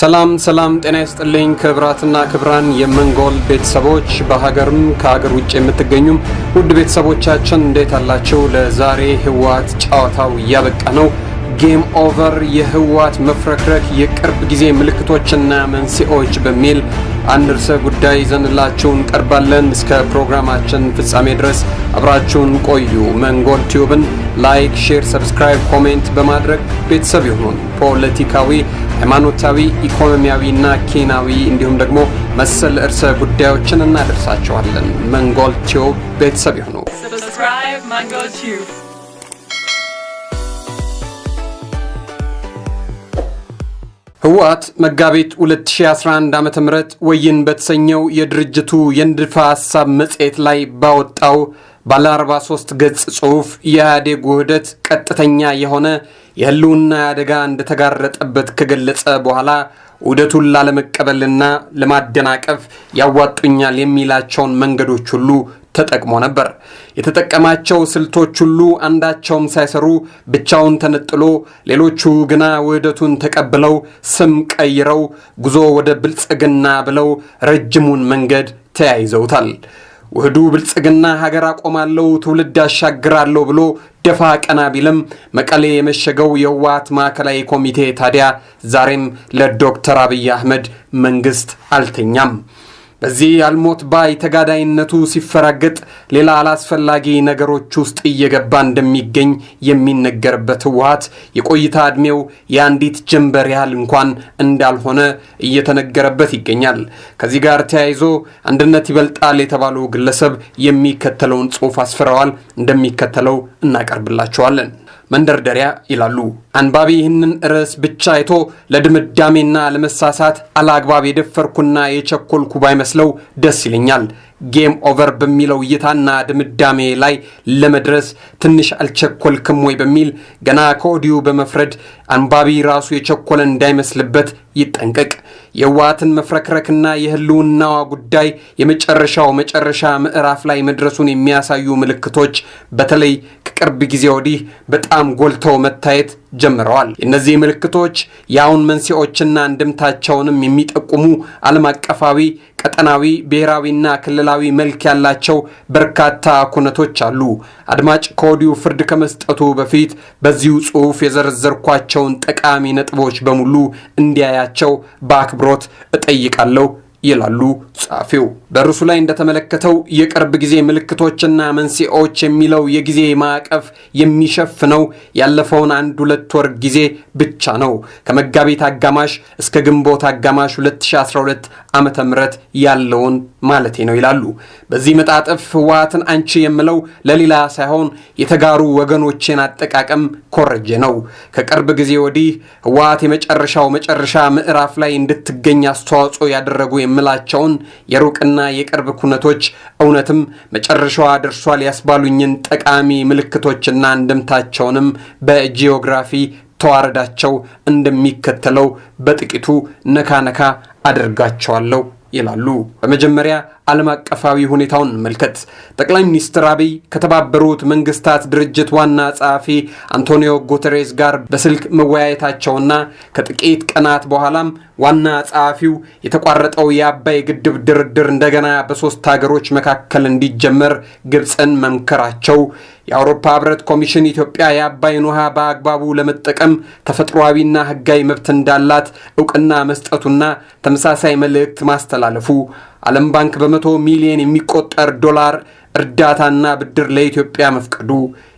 ሰላም ጤና ይስጥልኝ ክብራትና ክብራን የመንጎል ቤተሰቦች በሀገርም ከሀገር ውጭ የምትገኙም ውድ ቤተሰቦቻችን እንዴት አላችሁ? ለዛሬ ህወሓት ጫዋታው ያበቃ ነው። ጌም ኦቨር የህወሓት መፍረክረክ የቅርብ ጊዜ ምልክቶችና መንስኤዎች በሚል አንድ ርዕሰ ጉዳይ ይዘንላችሁ እንቀርባለን። እስከ ፕሮግራማችን ፍጻሜ ድረስ አብራችሁን ቆዩ። መንጎል ቲዩብን ላይክ፣ ሼር፣ ሰብስክራይብ፣ ኮሜንት በማድረግ ቤተሰብ ይሁኑ። ፖለቲካዊ፣ ሃይማኖታዊ፣ ኢኮኖሚያዊና ኪናዊ እንዲሁም ደግሞ መሰል ርዕሰ ጉዳዮችን እናደርሳችኋለን። መንጎል ቲዩብ ቤተሰብ ይሁኑ። Subscribe Mango Tube. ህወሓት መጋቢት 2011 ዓ.ም ወይን በተሰኘው የድርጅቱ የንድፈ ሐሳብ መጽሔት ላይ ባወጣው ባለ 43 ገጽ ጽሑፍ የኢህአዴግ ውህደት ቀጥተኛ የሆነ የህልውና አደጋ እንደተጋረጠበት ከገለጸ በኋላ ውህደቱን ላለመቀበልና ለማደናቀፍ ያዋጡኛል የሚላቸውን መንገዶች ሁሉ ተጠቅሞ ነበር። የተጠቀማቸው ስልቶች ሁሉ አንዳቸውም ሳይሰሩ ብቻውን ተነጥሎ ሌሎቹ ግና ውህደቱን ተቀብለው ስም ቀይረው ጉዞ ወደ ብልጽግና ብለው ረጅሙን መንገድ ተያይዘውታል። ውህዱ ብልጽግና ሀገር አቆማለሁ ትውልድ አሻግራለሁ ብሎ ደፋ ቀና ቢልም መቀሌ የመሸገው የህወሓት ማዕከላዊ ኮሚቴ ታዲያ ዛሬም ለዶክተር አብይ አህመድ መንግስት አልተኛም። በዚህ አልሞት ባይ ተጋዳይነቱ ሲፈራገጥ ሌላ አላስፈላጊ ነገሮች ውስጥ እየገባ እንደሚገኝ የሚነገርበት ህወሓት የቆይታ ዕድሜው የአንዲት ጀንበር ያህል እንኳን እንዳልሆነ እየተነገረበት ይገኛል። ከዚህ ጋር ተያይዞ አንድነት ይበልጣል የተባሉ ግለሰብ የሚከተለውን ጽሑፍ አስፍረዋል። እንደሚከተለው እናቀርብላችኋለን። መንደርደሪያ ይላሉ። አንባቢ ይህንን ርዕስ ብቻ አይቶ ለድምዳሜና ለመሳሳት አላግባብ የደፈርኩና የቸኮልኩ ባይመስለው ደስ ይለኛል። ጌም ኦቨር በሚለው እይታና ድምዳሜ ላይ ለመድረስ ትንሽ አልቸኮልክም ወይ በሚል ገና ከወዲሁ በመፍረድ አንባቢ ራሱ የቸኮለ እንዳይመስልበት ይጠንቀቅ። የህወሓትን መፍረክረክና የህልውናዋ ጉዳይ የመጨረሻው መጨረሻ ምዕራፍ ላይ መድረሱን የሚያሳዩ ምልክቶች በተለይ ከቅርብ ጊዜ ወዲህ በጣም ጎልተው መታየት ጀምረዋል። እነዚህ ምልክቶች ያውን መንስኤዎችና እንድምታቸውንም የሚጠቁሙ ዓለም አቀፋዊ፣ ቀጠናዊ፣ ብሔራዊና ክልላዊ መልክ ያላቸው በርካታ ኩነቶች አሉ። አድማጭ ከወዲሁ ፍርድ ከመስጠቱ በፊት በዚሁ ጽሑፍ የዘረዘርኳቸውን ጠቃሚ ነጥቦች በሙሉ እንዲያያቸው በአክብሮት እጠይቃለሁ ይላሉ ጻፊው። በርሱ ላይ እንደተመለከተው የቅርብ ጊዜ ምልክቶችና መንስኤዎች የሚለው የጊዜ ማዕቀፍ የሚሸፍነው ያለፈውን 1-2 ወር ጊዜ ብቻ ነው። ከመጋቢት አጋማሽ እስከ ግንቦት አጋማሽ 2012 ዓመተ ምህረት ያለውን ማለቴ ነው ይላሉ። በዚህ መጣጥፍ ህወሓትን አንቺ የምለው ለሌላ ሳይሆን የተጋሩ ወገኖችን አጠቃቀም ኮረጀ ነው። ከቅርብ ጊዜ ወዲህ ህወሓት የመጨረሻው መጨረሻ ምዕራፍ ላይ እንድትገኝ አስተዋጽኦ ያደረጉ የምላቸውን የሩቅና የቅርብ ኩነቶች እውነትም መጨረሻዋ ደርሷል ያስባሉኝን ጠቃሚ ምልክቶችና እንድምታቸውንም በጂኦግራፊ ተዋረዳቸው እንደሚከተለው በጥቂቱ ነካ አደርጋቸዋለሁ ይላሉ። በመጀመሪያ ዓለም አቀፋዊ ሁኔታውን መልከት። ጠቅላይ ሚኒስትር አብይ ከተባበሩት መንግስታት ድርጅት ዋና ጸሐፊ አንቶኒዮ ጉተሬስ ጋር በስልክ መወያየታቸውና ከጥቂት ቀናት በኋላም ዋና ጸሐፊው የተቋረጠው የአባይ ግድብ ድርድር እንደገና በሶስት ሀገሮች መካከል እንዲጀመር ግብፅን መምከራቸው፣ የአውሮፓ ህብረት ኮሚሽን ኢትዮጵያ የአባይን ውሃ በአግባቡ ለመጠቀም ተፈጥሯዊና ህጋዊ መብት እንዳላት እውቅና መስጠቱና ተመሳሳይ መልእክት ማስተላለፉ፣ ዓለም ባንክ በ100 ሚሊዮን የሚቆጠር ዶላር እርዳታና ብድር ለኢትዮጵያ መፍቀዱ፣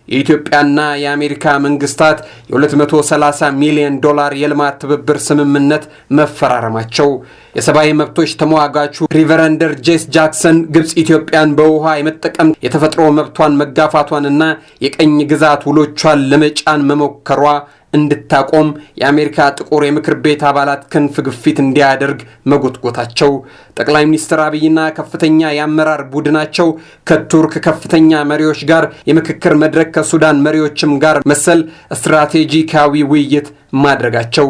የኢትዮጵያና የአሜሪካ መንግስታት የ230 ሚሊዮን ዶላር የልማት ትብብር ስምምነት መፈራረማቸው፣ የሰብአዊ መብቶች ተሟጋቹ ሪቨረንደር ጄስ ጃክሰን ግብፅ ኢትዮጵያን በውሃ የመጠቀም የተፈጥሮ መብቷን መጋፋቷንና የቀኝ ግዛት ውሎቿን ለመጫን መሞከሯ እንድታቆም የአሜሪካ ጥቁር የምክር ቤት አባላት ክንፍ ግፊት እንዲያደርግ መጎትጎታቸው፣ ጠቅላይ ሚኒስትር አብይና ከፍተኛ የአመራር ቡድናቸው ከቱርክ ከፍተኛ መሪዎች ጋር የምክክር መድረክ ከሱዳን መሪዎችም ጋር መሰል ስትራቴጂካዊ ውይይት ማድረጋቸው፣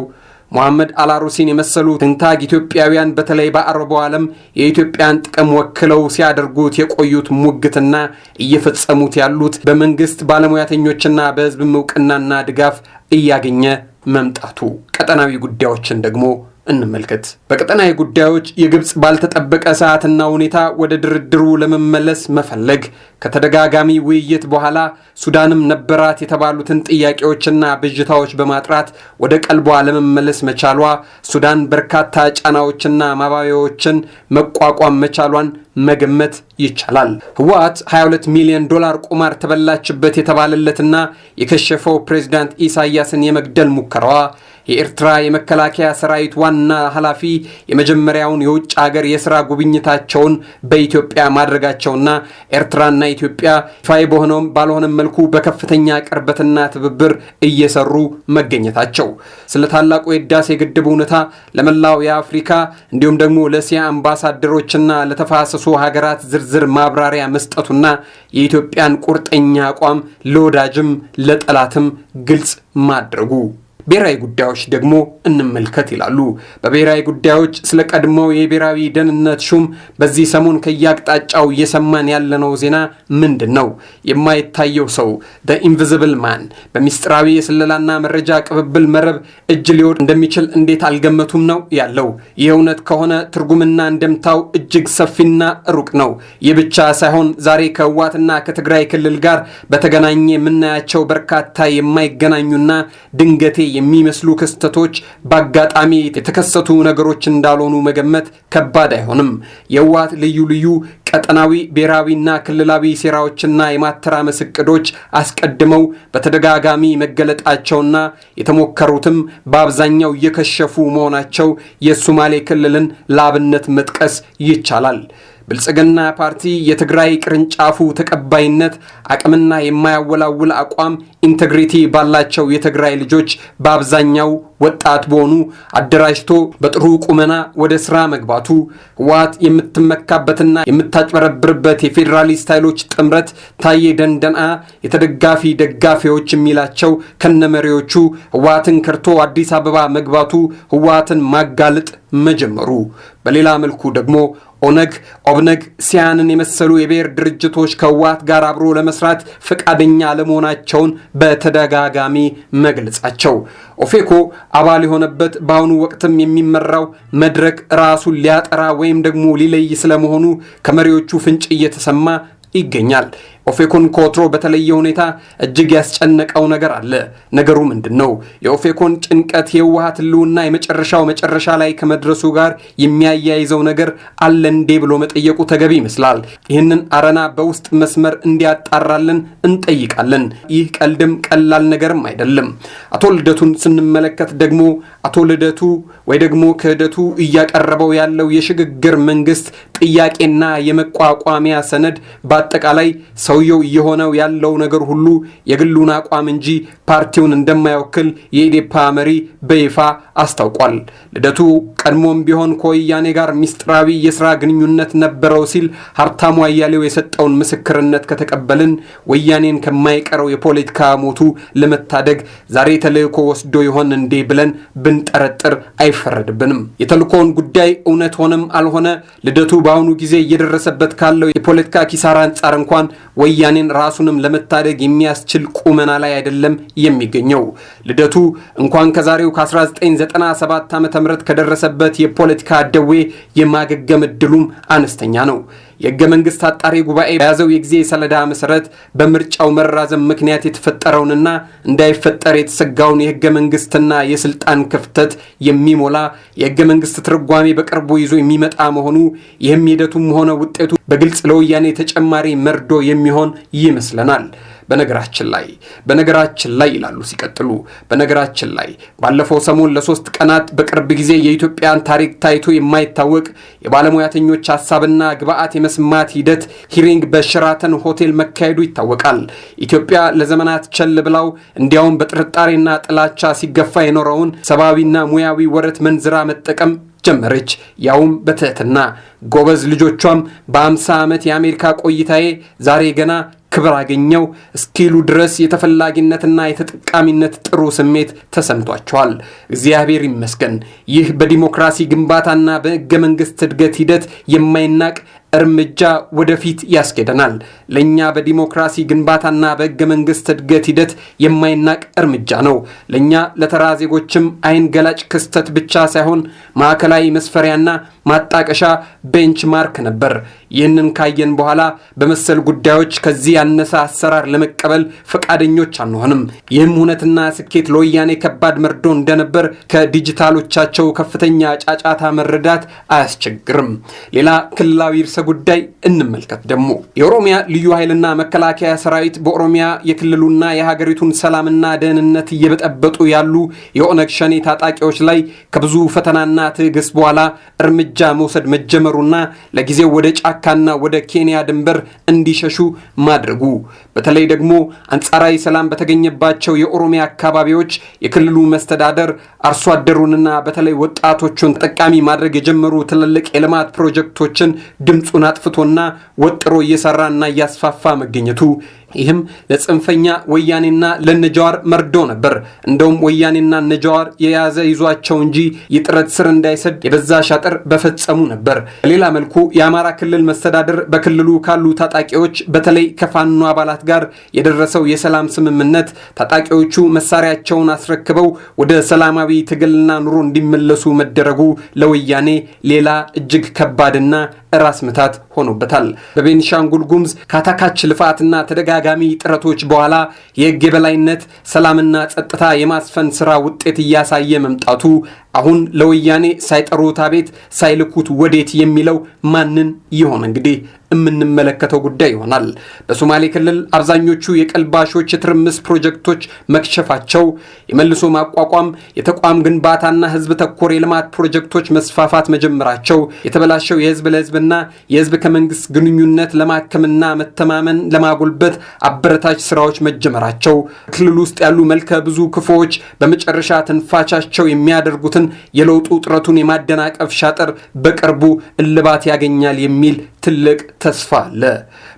ሙሐመድ አልአሩሲን የመሰሉ ትንታግ ኢትዮጵያውያን በተለይ በአረቡ ዓለም የኢትዮጵያን ጥቅም ወክለው ሲያደርጉት የቆዩት ሙግትና እየፈጸሙት ያሉት በመንግስት ባለሙያተኞችና በህዝብ ዕውቅናና ድጋፍ እያገኘ መምጣቱ፣ ቀጠናዊ ጉዳዮችን ደግሞ እንመልከት። በቀጠናዊ ጉዳዮች የግብጽ ባልተጠበቀ ሰዓትና ሁኔታ ወደ ድርድሩ ለመመለስ መፈለግ ከተደጋጋሚ ውይይት በኋላ ሱዳንም ነበራት የተባሉትን ጥያቄዎችና ብዥታዎች በማጥራት ወደ ቀልቧ ለመመለስ መቻሏ ሱዳን በርካታ ጫናዎችና ማባቢያዎችን መቋቋም መቻሏን መገመት ይቻላል። ህወሓት $22 ሚሊዮን ቁማር ተበላችበት የተባለለትና የከሸፈው ፕሬዝዳንት ኢሳያስን የመግደል ሙከራዋ የኤርትራ የመከላከያ ሰራዊት ዋና ኃላፊ የመጀመሪያውን የውጭ ሀገር የሥራ ጉብኝታቸውን በኢትዮጵያ ማድረጋቸውና ኤርትራና ኢትዮጵያ ፋይ በሆነም ባልሆነም መልኩ በከፍተኛ ቅርበትና ትብብር እየሰሩ መገኘታቸው ስለ ታላቁ የህዳሴ ግድብ ሁኔታ ለመላው የአፍሪካ እንዲሁም ደግሞ ለእስያ አምባሳደሮችና ለተፋሰሱ ሀገራት ዝርዝር ማብራሪያ መስጠቱና የኢትዮጵያን ቁርጠኛ አቋም ለወዳጅም ለጠላትም ግልጽ ማድረጉ ብሔራዊ ጉዳዮች ደግሞ እንመልከት ይላሉ። በብሔራዊ ጉዳዮች ስለ ቀድሞው የብሔራዊ ደህንነት ሹም በዚህ ሰሞን ከያቅጣጫው እየሰማን ያለነው ዜና ምንድነው? የማይታየው ሰው the invisible man በሚስጥራዊ የስለላና መረጃ ቅብብል መረብ እጅ ሊወድ እንደሚችል እንዴት አልገመቱም ነው ያለው። ይህ እውነት ከሆነ ትርጉምና እንደምታው እጅግ ሰፊና ሩቅ ነው። ይህ ብቻ ሳይሆን ዛሬ ከህወሓትና ከትግራይ ክልል ጋር በተገናኘ የምናያቸው በርካታ የማይገናኙና ድንገቴ የሚመስሉ ክስተቶች በአጋጣሚ የተከሰቱ ነገሮች እንዳልሆኑ መገመት ከባድ አይሆንም። የህወሓት ልዩ ቀጠናዊ ብሔራዊና ክልላዊ ሴራዎችና የማተራመስ እቅዶች አስቀድመው በተደጋጋሚ መገለጣቸውና የተሞከሩትም በአብዛኛው እየከሸፉ መሆናቸው የሶማሌ ክልልን ለአብነት መጥቀስ ይቻላል። ብልጽግና ፓርቲ የትግራይ ቅርንጫፉ ተቀባይነት አቅምና የማያወላውል አቋም ኢንቴግሪቲ ባላቸው የትግራይ ልጆች በአብዛኛው ወጣት በሆኑ አደራጅቶ በጥሩ ቁመና ወደ ስራ መግባቱ ህወሓት የምትመካበትና የምታጭበረብርበት የፌዴራሊስት ኃይሎች ጥምረት ታዬ ደንደአ ደጋፊዎች የሚላቸው ከነመሪዎቹ ህወሓትን ከርቶ አዲስ አበባ መግባቱ ህወሓትን ማጋለጥ መጀመሩ በሌላ መልኩ ደግሞ ኦብነግ ሲያንን የመሰሉ የብሔር ድርጅቶች ከህወሓት ጋር አብሮ ለመስራት ፈቃደኛ ለመሆናቸውን በተደጋጋሚ መግለጻቸው ኦፌኮ አባል የሆነበት በአሁኑ ወቅትም የሚመራው መድረክ ራሱን ሊያጠራ ወይም ደግሞ ሊለይ ስለመሆኑ ከመሪዎቹ ፍንጭ እየተሰማ ይገኛል። ኦፌኮን ኮትሮ በተለየ ሁኔታ እጅግ ያስጨነቀው ነገር አለ። ነገሩ ምንድነው? የኦፌኮን ጭንቀት የህወሓት ህልውና መጨረሻ ላይ ከመድረሱ ጋር የሚያያይዘው ነገር አለ እንዴ ብሎ መጠየቁ ተገቢ ይመስላል። ይህንን አረና በውስጥ መስመር እንዲያጣራልን እንጠይቃለን። ይህ ቀልድም ቀላል ነገርም አይደለም። አቶ ልደቱን ስንመለከት ደግሞ አቶ ልደቱ ወይ ደግሞ ክህደቱ እያቀረበው ያለው የሽግግር መንግስት ጥያቄና የመቋቋሚያ ሰነድ በአጠቃላይ ሰውየው የሆነው ያለው ነገር ሁሉ የግሉን አቋም እንጂ ፓርቲውን እንደማይወክል የኢዴፓ መሪ በይፋ አስታውቋል። ልደቱ ቀድሞም ቢሆን ከወያኔ ጋር ሚስጥራዊ የሥራ ግንኙነት ነበረው ሲል ሀብታሙ አያሌው የሰጠውን ምስክርነት ከተቀበልን ወያኔን ከማይቀረው የፖለቲካ ሞቱ ለመታደግ ዛሬ ተልእኮ ወስዶ ይሆን እንዴ ብለን ብንጠረጥር አይፈረድብንም። የተልእኮውን ጉዳይ እውነት ሆነም አልሆነ ልደቱ በአሁኑ ጊዜ እየደረሰበት ካለው የፖለቲካ ኪሳራ አንጻር እንኳን ወያኔን ራሱንም ለመታደግ የሚያስችል ቁመና ላይ አይደለም የሚገኘው። ልደቱ እንኳን ከዛሬው ከ1997 ዓ.ም ከደረሰበት የፖለቲካ ደዌ የማገገም እድሉም አነስተኛ ነው። የሕገ መንግስት አጣሪ ጉባኤ በያዘው የጊዜ ሰሌዳ መሰረት በምርጫው መራዘም ምክንያት የተፈጠረውንና እንዳይፈጠር የተሰጋውን የሕገ መንግስትና የስልጣን ክፍተት የሚሞላ የሕገ መንግስት ትርጓሜ በቅርቡ ይዞ የሚመጣ መሆኑ ይህም ሂደቱም ሆነ ውጤቱ በግልጽ ለወያኔ ተጨማሪ መርዶ የሚሆን ይመስለናል። በነገራችን ላይ ይላሉ ሲቀጥሉ በነገራችን ላይ ባለፈው ሰሞን ለ3 ቀናት በቅርብ ጊዜ የኢትዮጵያን ታሪክ ታይቶ የማይታወቅ የባለሙያተኞች ሐሳብና ግብአት የመስማት ሂደት ሂሪንግ በሸራተን ሆቴል መካሄዱ ይታወቃል። ኢትዮጵያ ለዘመናት ቸል ብላው እንዲያውም በጥርጣሬና ጥላቻ ሲገፋ የኖረውን ሰባዊና ሙያዊ ወረት መንዝራ መጠቀም ጀመረች። ያውም በትህትና ጎበዝ ልጆቿም በ50 ዓመት የአሜሪካ ቆይታዬ ዛሬ ገና ክብር አገኘው እስኪሉ ድረስ የተፈላጊነትና የተጠቃሚነት ጥሩ ስሜት ተሰምቷቸዋል። እግዚአብሔር ይመስገን። ይህ በዲሞክራሲ ግንባታና በሕገ መንግስት እድገት ሂደት የማይናቅ እርምጃ ወደፊት ያስኬደናል። ለኛ በዲሞክራሲ ግንባታና በሕገ መንግስት እድገት ሂደት የማይናቅ እርምጃ ነው። ለኛ ለተራ ዜጎችም አይን ገላጭ ክስተት ብቻ ሳይሆን ማዕከላዊ መስፈሪያና ማጣቀሻ ቤንችማርክ ነበር። ይህንን ካየን በኋላ በመሰል ጉዳዮች ከዚህ ያነሰ አሰራር ለመቀበል ፈቃደኞች አንሆንም። ይህም እውነትና ስኬት ለወያኔ ከባድ መርዶ እንደነበር ከዲጂታሎቻቸው ከፍተኛ ጫጫታ መረዳት አያስቸግርም። ሌላ ክልላዊ ርዕሰ ጉዳይ እንመልከት። ደግሞ የኦሮሚያ ልዩ ኃይልና መከላከያ ሰራዊት በኦሮሚያ የክልሉና የሀገሪቱን ሰላምና ደህንነት እየበጠበጡ ያሉ የኦነግ ሸኔ ታጣቂዎች ላይ ከብዙ ፈተናና ትዕግስት በኋላ እርምጃ መውሰድ መጀመሩና ለጊዜው ወደ ጫካና ወደ ኬንያ ድንበር እንዲሸሹ ማድረጉ በተለይ ደግሞ አንጻራዊ ሰላም በተገኘባቸው የኦሮሚያ አካባቢዎች የክልሉ መስተዳደር አርሶ አደሩንና በተለይ ወጣቶቹን ተጠቃሚ ማድረግ የጀመሩ ትልልቅ የልማት ፕሮጀክቶችን ድምጹን አጥፍቶና ወጥሮ እየሰራና እያስፋፋ መገኘቱ ይህም ለጽንፈኛ ወያኔና ለነጃዋር መርዶ ነበር። እንደውም ወያኔና ነጃዋር የያዘ ይዟቸው እንጂ የጥረት ስር እንዳይሰድ የበዛ ሻጥር በፈጸሙ ነበር። በሌላ መልኩ የአማራ ክልል መስተዳደር በክልሉ ካሉ ታጣቂዎች በተለይ ከፋኖ አባላት ጋር የደረሰው የሰላም ስምምነት ታጣቂዎቹ መሳሪያቸውን አስረክበው ወደ ሰላማዊ ትግልና ኑሮ እንዲመለሱ መደረጉ ለወያኔ ሌላ እጅግ ከባድና ራስ ምታት ሆኖበታል። በቤኒሻንጉል ጉሙዝ ካታካች ልፋትና ተደጋጋሚ ጥረቶች በኋላ የሕግ የበላይነት ሰላምና ጸጥታ የማስፈን ስራ ውጤት እያሳየ መምጣቱ አሁን ለወያኔ ሳይጠሩት አቤት ሳይልኩት ወዴት የሚለው ማንን ይሆን እንግዲህ የምንመለከተው ጉዳይ ይሆናል። በሶማሌ ክልል አብዛኞቹ የቀልባሾች የትርምስ ፕሮጀክቶች መክሸፋቸው፣ የመልሶ ማቋቋም የተቋም ግንባታና ህዝብ ተኮር የልማት ፕሮጀክቶች መስፋፋት መጀመራቸው፣ የተበላሸው የህዝብ ለህዝብና የህዝብ ከመንግስት ግንኙነት ለማከምና መተማመን ለማጎልበት አበረታች ስራዎች መጀመራቸው፣ ክልል ውስጥ ያሉ መልከ ብዙ ክፉዎች በመጨረሻ ትንፋቻቸው የሚያደርጉትን የለውጡ ጥረቱን የማደናቀፍ ሻጥር በቅርቡ እልባት ያገኛል የሚል ትልቅ ተስፋ አለ።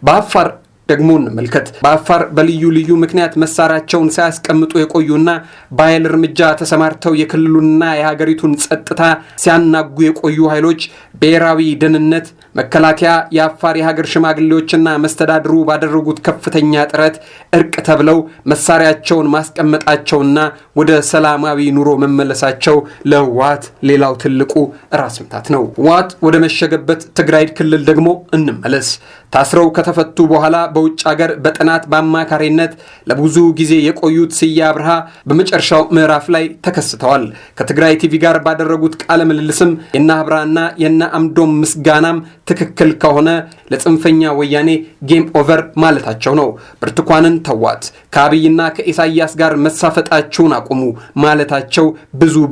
በአፋር ደግሞ እንመልከት። በአፋር በልዩ ልዩ ምክንያት መሳሪያቸውን ሳያስቀምጡ የቆዩና በኃይል እርምጃ ተሰማርተው የክልሉንና የሀገሪቱን ጸጥታ ሲያናጉ የቆዩ ኃይሎች ብሔራዊ ደህንነት፣ መከላከያ፣ የአፋር የሀገር ሽማግሌዎችና መስተዳድሩ ባደረጉት ከፍተኛ ጥረት እርቅ ተብለው መሳሪያቸውን ማስቀመጣቸውና ወደ ሰላማዊ ኑሮ መመለሳቸው ለህወሓት ሌላው ትልቁ ራስ ምታት ነው። ህወሓት ወደ መሸገበት ትግራይ ክልል ደግሞ እንመለስ። ታስረው ከተፈቱ በኋላ በውጭ ሀገር በጥናት በአማካሪነት ለብዙ ጊዜ የቆዩት ስዬ አብርሃ በመጨረሻው ምዕራፍ ላይ ተከስተዋል። ከትግራይ ቲቪ ጋር ባደረጉት ቃለ ምልልስም የና አብርሃና የና አምዶም ምስጋናም ትክክል ከሆነ ለጽንፈኛ ወያኔ ጌም ኦቨር ማለታቸው ነው። ብርቱካንን ተዋት፣ ከአብይና ከኢሳያስ ጋር መሳፈጣቸውን አቁሙ ማለታቸው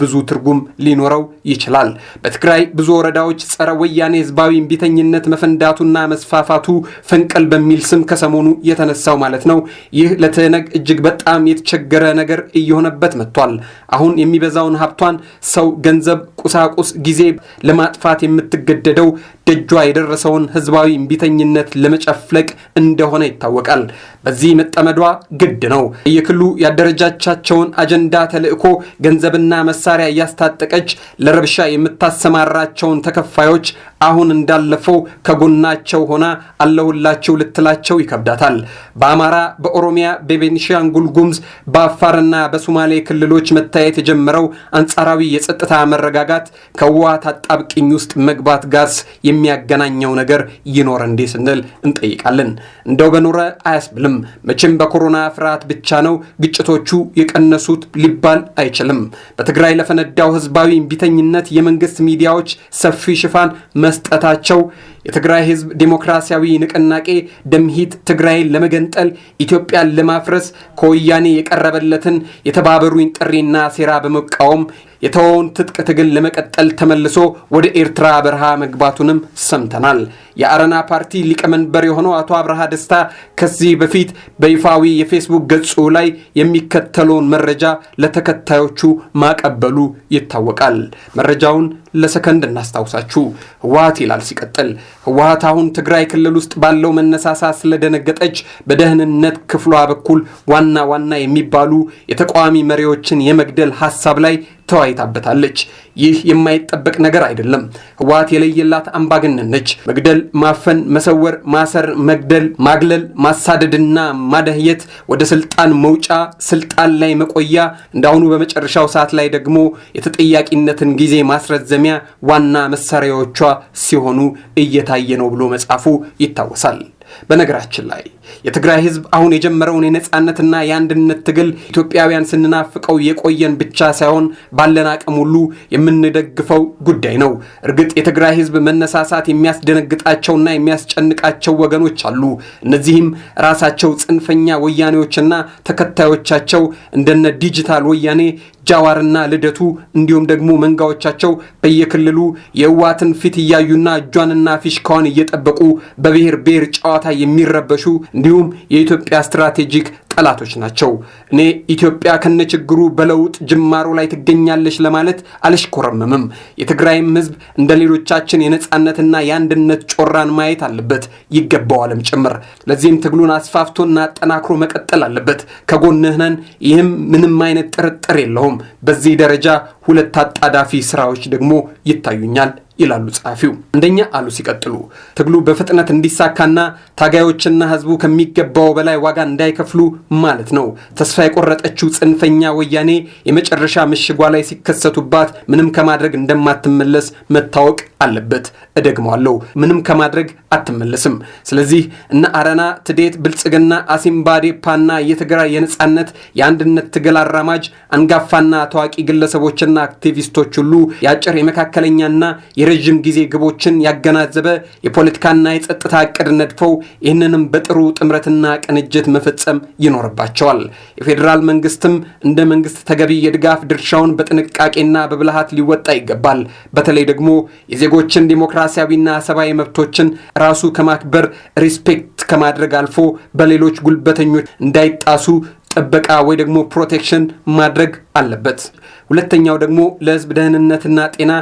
ብዙ ትርጉም ሊኖረው ይችላል። በትግራይ ብዙ ወረዳዎች ጸረ ወያኔ ህዝባዊ እምቢተኝነት መፈንዳቱና መስፋፋቱ ፈንቀል በሚል ስም ከሰሞኑ የተነሳው ማለት ነው። ይህ ለትነግ እጅግ በጣም የተቸገረ ነገር እየሆነበት መጥቷል። አሁን የሚበዛውን ሀብቷን ሰው፣ ገንዘብ፣ ቁሳቁስ፣ ጊዜ ለማጥፋት የምትገደደው ደጇ የደረሰውን ህዝባዊ እምቢተኝነት ለመጨፍለቅ እንደሆነ ይታወቃል። በዚህ መጠመዷ ግድ ነው። የክልሉ ያደረጃቻቸውን አጀንዳ ተልእኮ ገንዘብና መሳሪያ እያስታጠቀች ለረብሻ የምታሰማራቸውን ተከፋዮች አሁን እንዳለፈው ከጎናቸው ሆና አለሁላቸው ልትላቸው ይከብዳታል። በአማራ፣ በኦሮሚያ፣ በቤኒሻንጉል ጉሙዝ፣ በአፋርና በሶማሌ ክልሎች መታየት የጀመረው አንጻራዊ የጸጥታ መረጋጋት ከህወሓት አጣብቂኝ ውስጥ መግባት ጋርስ የሚያገናኘው ነገር ይኖር እንዴ ስንል እንጠይቃለን። እንደው በኖረ አያስብልም። መቼም በኮሮና ፍርሃት ብቻ ነው ግጭቶቹ የቀነሱት ሊባል አይችልም። በትግራይ ለፈነዳው ህዝባዊ እምቢተኝነት የመንግስት ሚዲያዎች ሰፊ ሽፋን መስጠታቸው የትግራይ ህዝብ ዲሞክራሲያዊ ንቅናቄ ደምሂት ትግራይን ለመገንጠል ኢትዮጵያን ለማፍረስ ከወያኔ የቀረበለትን የተባበሩኝ ጥሪና ሴራ በመቃወም የተወውን ትጥቅ ትግል ለመቀጠል ተመልሶ ወደ ኤርትራ በረሃ መግባቱንም ሰምተናል። የአረና ፓርቲ ሊቀመንበር የሆነው አቶ አብርሃ ደስታ ከዚህ በፊት በይፋዊ የፌስቡክ ገጹ ላይ የሚከተለውን መረጃ ለተከታዮቹ ማቀበሉ ይታወቃል። መረጃውን ለሰከንድ እናስታውሳችሁ። ህወሓት ይላል ሲቀጥል፣ ህወሓት አሁን ትግራይ ክልል ውስጥ ባለው መነሳሳት ስለደነገጠች በደህንነት ክፍሏ በኩል ዋና የሚባሉ የተቃዋሚ መሪዎችን የመግደል ሐሳብ ላይ ተዋይታበታለች። ይህ የማይጠበቅ ነገር አይደለም። ህወሓት የለየላት አምባገነን ነች። መግደል፣ ማፈን፣ መሰወር፣ ማሰር፣ መግደል፣ ማግለል፣ ማሳደድና ማደህየት ወደ ስልጣን መውጫ፣ ስልጣን ላይ መቆያ፣ እንዳሁኑ በመጨረሻው ሰዓት ላይ ደግሞ የተጠያቂነትን ጊዜ ማስረዘሚያ ዋና መሳሪያዎቿ ሲሆኑ እየታየ ነው ብሎ መጻፉ ይታወሳል። በነገራችን ላይ የትግራይ ህዝብ አሁን የጀመረውን የነጻነትና የአንድነት ትግል ኢትዮጵያውያን ስንናፍቀው የቆየን ብቻ ሳይሆን ባለን አቅም ሁሉ የምንደግፈው ጉዳይ ነው። እርግጥ የትግራይ ህዝብ መነሳሳት የሚያስደነግጣቸውና የሚያስጨንቃቸው ወገኖች አሉ። እነዚህም ራሳቸው ጽንፈኛ ወያኔዎችና ተከታዮቻቸው እንደነ ዲጂታል ወያኔ ጃዋርና ልደቱ እንዲሁም ደግሞ መንጋዎቻቸው በየክልሉ የህወሓትን ፊት እያዩና እጇንና ፊሽካዋን እየጠበቁ በብሔር ብሔር ጨዋታ የሚረበሹ እንዲሁም የኢትዮጵያ ስትራቴጂክ ጠላቶች ናቸው። እኔ ኢትዮጵያ ከነችግሩ በለውጥ ጅማሮ ላይ ትገኛለች ለማለት አልሽኮረመምም። የትግራይም ህዝብ እንደሌሎቻችን የነጻነትና የአንድነት ጮራን ማየት አለበት፣ ይገባዋልም ጭምር። ለዚህም ትግሉን አስፋፍቶና አጠናክሮ መቀጠል አለበት። ከጎንህ ነን፣ ይህም ምንም አይነት ጥርጥር የለውም። በዚህ ደረጃ ሁለት አጣዳፊ ስራዎች ደግሞ ይታዩኛል ይላሉ ጻፊው። አንደኛ አሉ ሲቀጥሉ ትግሉ በፍጥነት እንዲሳካና ታጋዮችና ህዝቡ ከሚገባው በላይ ዋጋ እንዳይከፍሉ ማለት ነው። ተስፋ የቆረጠችው ጽንፈኛ ወያኔ የመጨረሻ ምሽጓ ላይ ሲከሰቱባት ምንም ከማድረግ እንደማትመለስ መታወቅ አለበት። እደግመዋለሁ፣ ምንም ከማድረግ አትመለስም። ስለዚህ እነ አረና፣ ትዴት፣ ብልጽግና፣ አሲምባዴፓና የትግራይ የነጻነት የአንድነት ትግል አራማጅ አንጋፋና ታዋቂ ግለሰቦችና አክቲቪስቶች ሁሉ የአጭር የመካከለኛና የረጅም ጊዜ ግቦችን ያገናዘበ የፖለቲካና የጸጥታ ዕቅድ ነድፈው ይህንንም በጥሩ ጥምረትና ቅንጅት መፈጸም ይኖርባቸዋል። የፌዴራል መንግስትም እንደ መንግስት ተገቢ የድጋፍ ድርሻውን በጥንቃቄና በብልሃት ሊወጣ ይገባል። በተለይ ደግሞ የዜጎችን ዲሞክራሲያዊና ሰብአዊ መብቶችን ራሱ ከማክበር ሪስፔክት ከማድረግ አልፎ በሌሎች ጉልበተኞች እንዳይጣሱ ጥበቃ ወይ ደግሞ ፕሮቴክሽን ማድረግ አለበት። ሁለተኛው ደግሞ ለህዝብ ደህንነትና ጤና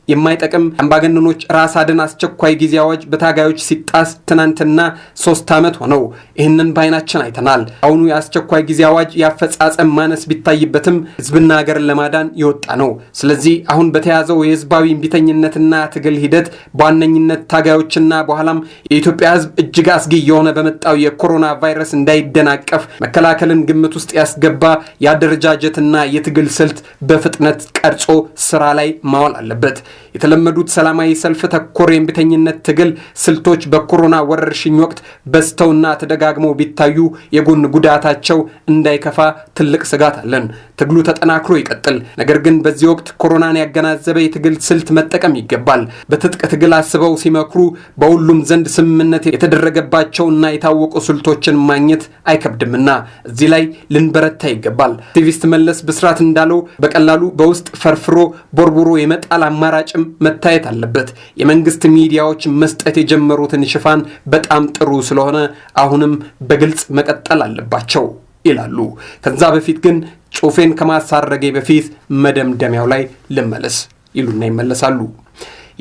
የማይጠቅም አምባገነኖች ራስ አድን አስቸኳይ ጊዜ አዋጅ በታጋዮች ሲጣስ ትናንትና 3 ዓመት ሆነው ይህንን ባይናችን አይተናል። አሁኑ የአስቸኳይ ጊዜ አዋጅ ያፈጻጸም ማነስ ቢታይበትም ህዝብና ሀገርን ለማዳን የወጣ ነው። ስለዚህ አሁን በተያዘው የህዝባዊ እምቢተኝነትና ትግል ሂደት በዋነኝነት ታጋዮችና በኋላም የኢትዮጵያ ህዝብ እጅግ አስጊ የሆነ በመጣው የኮሮና ቫይረስ እንዳይደናቀፍ መከላከልን ግምት ውስጥ ያስገባ የአደረጃጀትና የትግል ስልት በፍጥነት ቀርጾ ስራ ላይ ማዋል አለበት። የተለመዱት ሰላማዊ ሰልፍ ተኮር የእምቢተኝነት ትግል ስልቶች በኮሮና ወረርሽኝ ወቅት በስተውና ተደጋግመው ቢታዩ የጎን ጉዳታቸው እንዳይከፋ ትልቅ ስጋት አለን። ትግሉ ተጠናክሮ ይቀጥል። ነገር ግን በዚህ ወቅት ኮሮናን ያገናዘበ የትግል ስልት መጠቀም ይገባል። በትጥቅ ትግል አስበው ሲመክሩ በሁሉም ዘንድ ስምምነት የተደረገባቸውና የታወቁ ስልቶችን ማግኘት አይከብድምና እዚህ ላይ ልንበረታ ይገባል። አክቲቪስት መለስ ብስራት እንዳለው በቀላሉ በውስጥ ፈርፍሮ ቦርቦሮ የመጣል አማራጭም መታየት አለበት። የመንግስት ሚዲያዎች መስጠት የጀመሩትን ሽፋን በጣም ጥሩ ስለሆነ አሁንም በግልጽ መቀጠል አለባቸው ይላሉ። ከዛ በፊት ግን ጽሑፌን ከማሳረጌ በፊት መደምደሚያው ላይ ልመለስ ይሉና ይመለሳሉ።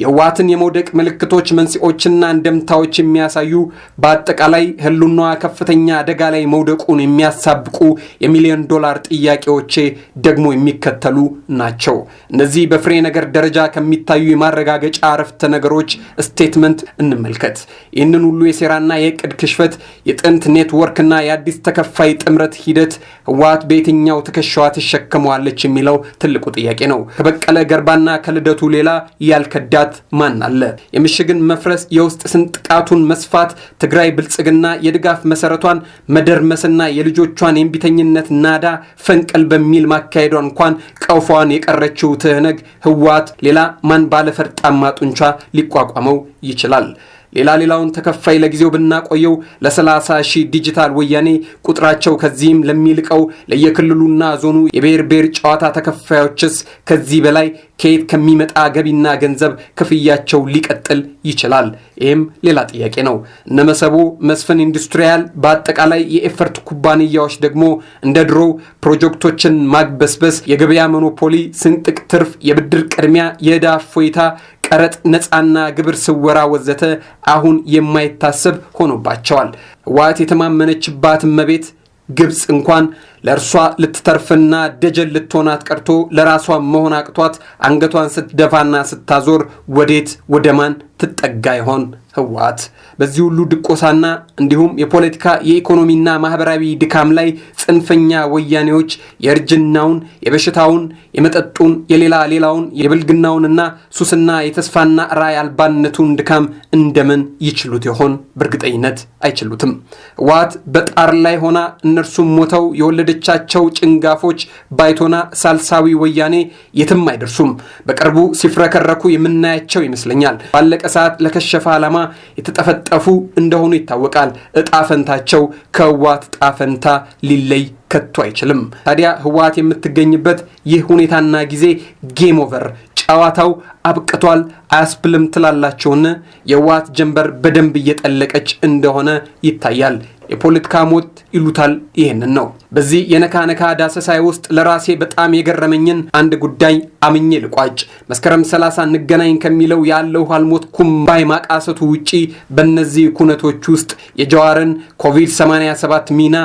የህወሓትን የመውደቅ ምልክቶች መንስኤዎችና እንደምታዎች የሚያሳዩ በአጠቃላይ ህልውናዋ ከፍተኛ አደጋ ላይ መውደቁን የሚያሳብቁ $1,000,000 ጥያቄዎቼ ደግሞ የሚከተሉ ናቸው። እነዚህ በፍሬ ነገር ደረጃ ከሚታዩ የማረጋገጫ አረፍተ ነገሮች ስቴትመንት እንመልከት። ይህንን ሁሉ የሴራና የዕቅድ ክሽፈት የጥንት ኔትወርክና የአዲስ ተከፋይ ጥምረት ሂደት ህወሓት በየትኛው ትከሻዋ ትሸከመዋለች የሚለው ትልቁ ጥያቄ ነው። ከበቀለ ገርባና ከልደቱ ሌላ ያልከዳት ማን አለ? የምሽግን መፍረስ፣ የውስጥ ስንጥቃቱን መስፋት፣ ትግራይ ብልጽግና የድጋፍ መሰረቷን መደርመስና የልጆቿን የእምቢተኝነት ናዳ ፈንቀል በሚል ማካሄዷ እንኳን ቀውፏን የቀረችው ትህነግ ህወሓት ሌላ ማን ባለፈርጣማ ጡንቻ ሊቋቋመው ይችላል? ሌላውን ተከፋይ ለጊዜው ብናቆየው ለ30,000 ዲጂታል ወያኔ ቁጥራቸው ከዚህም ለሚልቀው ለየክልሉና ዞኑ የብሔር ብሔር ጨዋታ ተከፋዮችስ ከዚህ በላይ ከየት ከሚመጣ ገቢና ገንዘብ ክፍያቸው ሊቀጥል ይችላል? ይህም ሌላ ጥያቄ ነው። እነመሰቦ መስፍን ኢንዱስትሪያል በአጠቃላይ የኤፈርት ኩባንያዎች ደግሞ እንደ ድሮ ፕሮጀክቶችን ማግበስበስ፣ የገበያ ሞኖፖሊ፣ ስንጥቅ ትርፍ፣ የብድር ቅድሚያ፣ የዕዳ እፎይታ፣ ቀረጥ ነፃና ግብር ስወራ ወዘተ አሁን የማይታሰብ ሆኖባቸዋል። ህወሓት የተማመነችባት መቤት ግብጽ እንኳን ለእርሷ ልትተርፍና ደጀን ልትሆናት ቀርቶ ለራሷ መሆን አቅቷት አንገቷን ስትደፋና ስታዞር ወዴት ወደማን ትጠጋ ይሆን ህወሓት? በዚህ ሁሉ ድቆሳና እንዲሁም የፖለቲካ የኢኮኖሚና ማህበራዊ ድካም ላይ ጽንፈኛ ወያኔዎች የእርጅናውን የበሽታውን የመጠጡን የሌላውን የብልግናውንና ሱስና የተስፋና ራይ አልባነቱን ድካም እንደምን ይችሉት ይሆን? በእርግጠኝነት አይችሉትም። ህወሓት በጣር ላይ ሆና እነርሱም ሞተው የወለደቻቸው ጭንጋፎች ባይቶና ሳልሳዊ ወያኔ የትም አይደርሱም። በቅርቡ ሲፍረከረኩ የምናያቸው ይመስለኛል። ባለቀ ሰዓት ለከሸፈ ዓላማ የተጠፈጠፉ እንደሆኑ ይታወቃል። እጣ ፈንታቸው ከህወሓት እጣ ፈንታ ሊለይ ከቶ አይችልም። ታዲያ ህወሓት የምትገኝበት ይህ ሁኔታና ጊዜ ጌም ኦቨር ጨዋታው አብቅቷል አያስብልም ትላላችሁን? የህወሓት ጀንበር በደንብ እየጠለቀች እንደሆነ ይታያል። የፖለቲካ ሞት ይሉታል ይሄንን ነው። በዚህ የነካነካ ዳሰሳይ ውስጥ ለራሴ በጣም የገረመኝን አንድ ጉዳይ አምኜ ልቋጭ። መስከረም 30 እንገናኝ ከሚለው ያለው አልሞትኩም ባይ ማቃሰቱ ውጪ በእነዚህ ኩነቶች ውስጥ የጀዋርን ኮቪድ-87 ሚና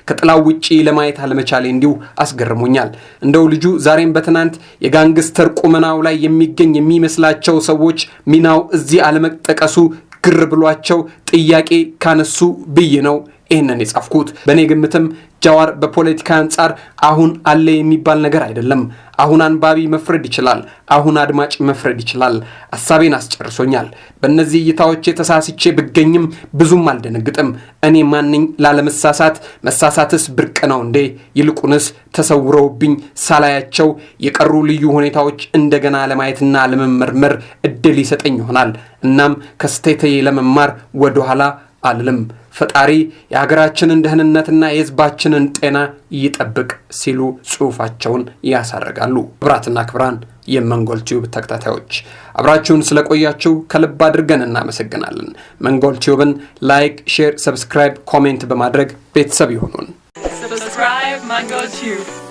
ከጥላው ውጪ ለማየት አለመቻሌ እንዲሁ አስገርሞኛል። እንደው ልጁ ዛሬም በትናንት የጋንግስተር ቁመናው ላይ የሚገኝ የሚመስላቸው ሰዎች ሚናው እዚህ አለመጠቀሱ ግር ብሏቸው ጥያቄ ካነሱ ብዬ ነው ይሄንን የጻፍኩት። በእኔ ግምትም ጃዋር በፖለቲካ አንጻር አሁን አለ የሚባል ነገር አይደለም። አሁን አንባቢ መፍረድ ይችላል። አሁን አድማጭ መፍረድ ይችላል። ሐሳቤን አስጨርሶኛል። በእነዚህ እይታዎች ተሳስቼ ብገኝም ብዙም አልደነግጥም። እኔ ማንኝ ላለመሳሳት? መሳሳትስ ብርቅ ነው እንዴ? ይልቁንስ ተሰውረውብኝ ሳላያቸው የቀሩ ልዩ ሁኔታዎች እንደገና ለማየትና ለመመርመር እድል ይሰጠኝ ይሆናል። እናም ከስህተቴ ለመማር ወደኋላ አልልም። ፈጣሪ የሀገራችንን ደህንነትና የህዝባችንን ጤና ይጠብቅ ሲሉ ጽሑፋቸውን ያሳርጋሉ። ክብራትና ክብራን የመንጎል ቲዩብ ተከታታዮች አብራችሁን ስለቆያችሁ ከልብ አድርገን እናመሰግናለን። መንጎል ቲዩብን ላይክ፣ ሼር፣ ሰብስክራይብ፣ ኮሜንት በማድረግ ቤተሰብ ይሁኑን። Subscribe Mango Tube.